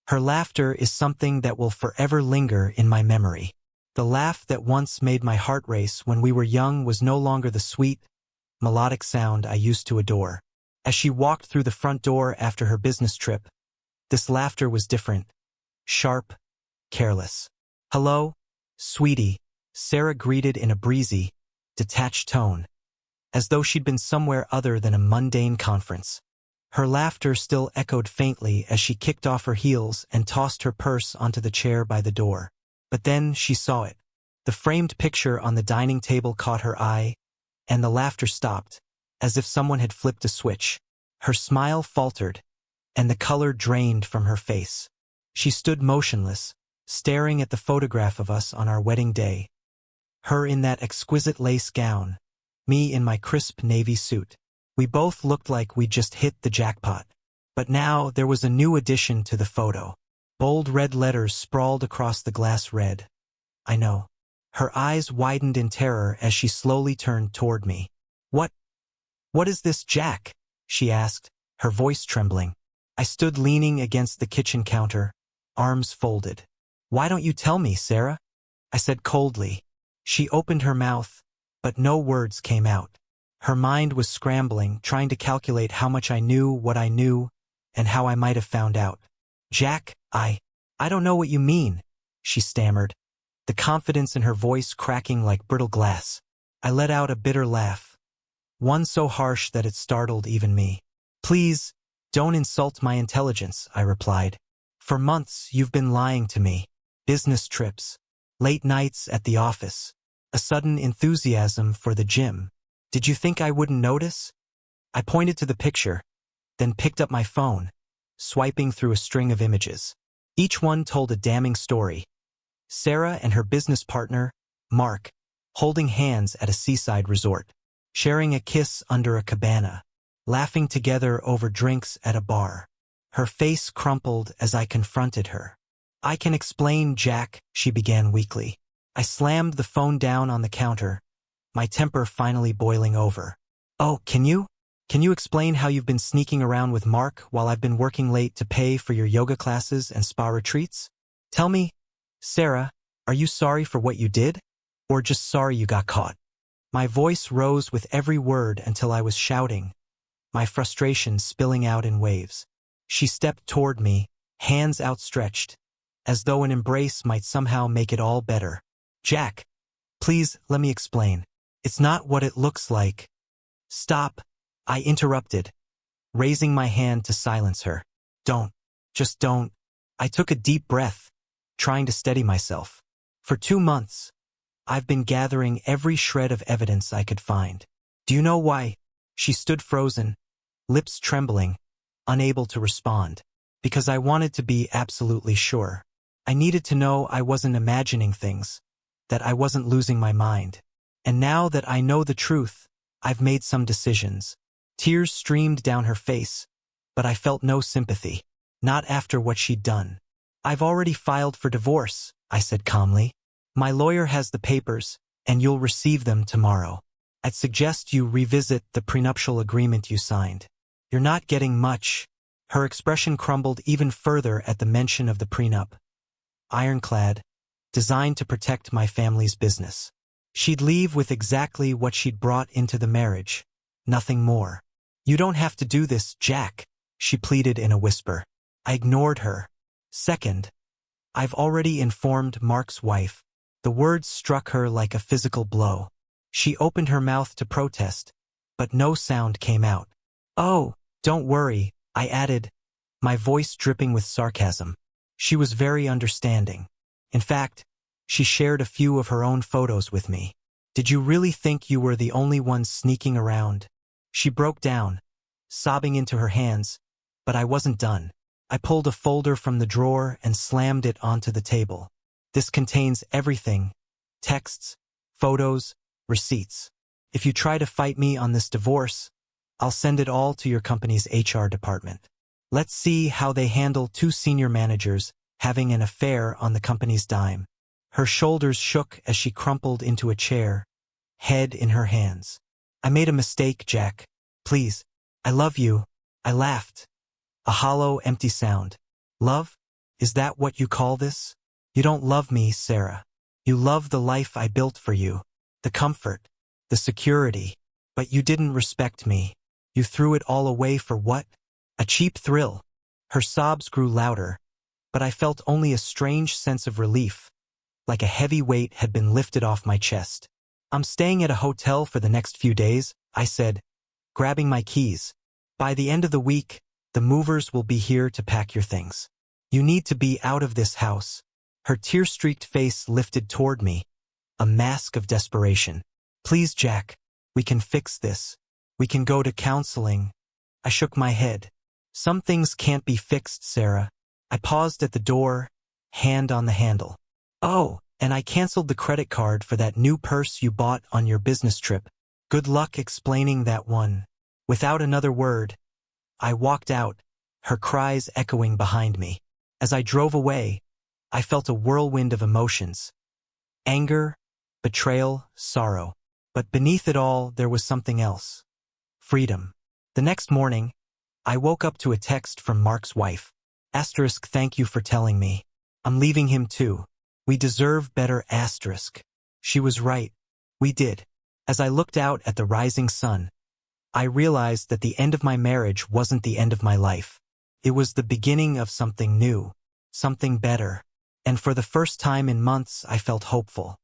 Her laughter is something that will forever linger in my memory. The laugh that once made my heart race when we were young was no longer the sweet, melodic sound I used to adore. As she walked through the front door after her business trip, this laughter was different, sharp, careless. "Hello, sweetie," Sarah greeted in a breezy, detached tone, as though she'd been somewhere other than a mundane conference. Her laughter still echoed faintly as she kicked off her heels and tossed her purse onto the chair by the door. But then she saw it. The framed picture on the dining table caught her eye, and the laughter stopped, as if someone had flipped a switch. Her smile faltered, and the color drained from her face. She stood motionless, staring at the photograph of us on our wedding day. Her in that exquisite lace gown, me in my crisp navy suit. We both looked like we'd just hit the jackpot. But now there was a new addition to the photo. Bold red letters sprawled across the glass red. "I know." Her eyes widened in terror as she slowly turned toward me. What is this, Jack?" she asked, her voice trembling. I stood leaning against the kitchen counter, arms folded. "Why don't you tell me, Sarah?" I said coldly. She opened her mouth, but no words came out. Her mind was scrambling, trying to calculate how much I knew, what I knew, and how I might have found out. "Jack, I don't know what you mean," she stammered, the confidence in her voice cracking like brittle glass. I let out a bitter laugh, one so harsh that it startled even me. "Please, don't insult my intelligence," I replied. "For months you've been lying to me. Business trips, late nights at the office, a sudden enthusiasm for the gym. Did you think I wouldn't notice?" I pointed to the picture, then picked up my phone, swiping through a string of images. Each one told a damning story. Sarah and her business partner, Mark, holding hands at a seaside resort, sharing a kiss under a cabana, laughing together over drinks at a bar. Her face crumpled as I confronted her. "I can explain, Jack," she began weakly. I slammed the phone down on the counter, my temper finally boiling over. "Oh, can you? Can you explain how you've been sneaking around with Mark while I've been working late to pay for your yoga classes and spa retreats? Tell me, Sarah, are you sorry for what you did? Or just sorry you got caught?" My voice rose with every word until I was shouting, my frustration spilling out in waves. She stepped toward me, hands outstretched, as though an embrace might somehow make it all better. "Jack, please let me explain. It's not what it looks like." "Stop," I interrupted, raising my hand to silence her. "Don't. Just don't." I took a deep breath, trying to steady myself. "For 2 months, I've been gathering every shred of evidence I could find. Do you know why?" She stood frozen, lips trembling, unable to respond. "Because I wanted to be absolutely sure. I needed to know I wasn't imagining things, that I wasn't losing my mind. And now that I know the truth, I've made some decisions." Tears streamed down her face, but I felt no sympathy. Not after what she'd done. "I've already filed for divorce," I said calmly. "My lawyer has the papers, and you'll receive them tomorrow. I'd suggest you revisit the prenuptial agreement you signed. You're not getting much." Her expression crumbled even further at the mention of the prenup. Ironclad, designed to protect my family's business. She'd leave with exactly what she'd brought into the marriage, nothing more. "You don't have to do this, Jack," she pleaded in a whisper. I ignored her. "Second, I've already informed Mark's wife." The words struck her like a physical blow. She opened her mouth to protest, but no sound came out. "Oh, don't worry," I added, my voice dripping with sarcasm. She was very understanding. In fact, she shared a few of her own photos with me. "Did you really think you were the only one sneaking around?" She broke down, sobbing into her hands, but I wasn't done. I pulled a folder from the drawer and slammed it onto the table. "This contains everything: texts, photos, receipts. If you try to fight me on this divorce, I'll send it all to your company's HR department. Let's see how they handle 2 senior managers having an affair on the company's dime." Her shoulders shook as she crumpled into a chair, head in her hands. "I made a mistake, Jack. Please. I love you." I laughed. A hollow, empty sound. "Love? Is that what you call this? You don't love me, Sarah. You love the life I built for you, the comfort, the security, but you didn't respect me. You threw it all away for what? A cheap thrill. Her sobs grew louder, but I felt only a strange sense of relief, like a heavy weight had been lifted off my chest. I'm staying at a hotel for the next few days, I said, grabbing my keys. By the end of the week, the movers will be here to pack your things. You need to be out of this house. Her tear-streaked face lifted toward me, a mask of desperation. Please, Jack, we can fix this. We can go to counseling. I shook my head. Some things can't be fixed, Sarah. I paused at the door, hand on the handle. Oh, and I canceled the credit card for that new purse you bought on your business trip. Good luck explaining that one. Without another word, I walked out, her cries echoing behind me. As I drove away, I felt a whirlwind of emotions. Anger, betrayal, sorrow. But beneath it all, there was something else. Freedom. The next morning, I woke up to a text from Mark's wife. Asterisk, thank you for telling me. I'm leaving him too. We deserve better, asterisk. She was right. We did. As I looked out at the rising sun, I realized that the end of my marriage wasn't the end of my life. It was the beginning of something new, something better. And for the first time in months, I felt hopeful.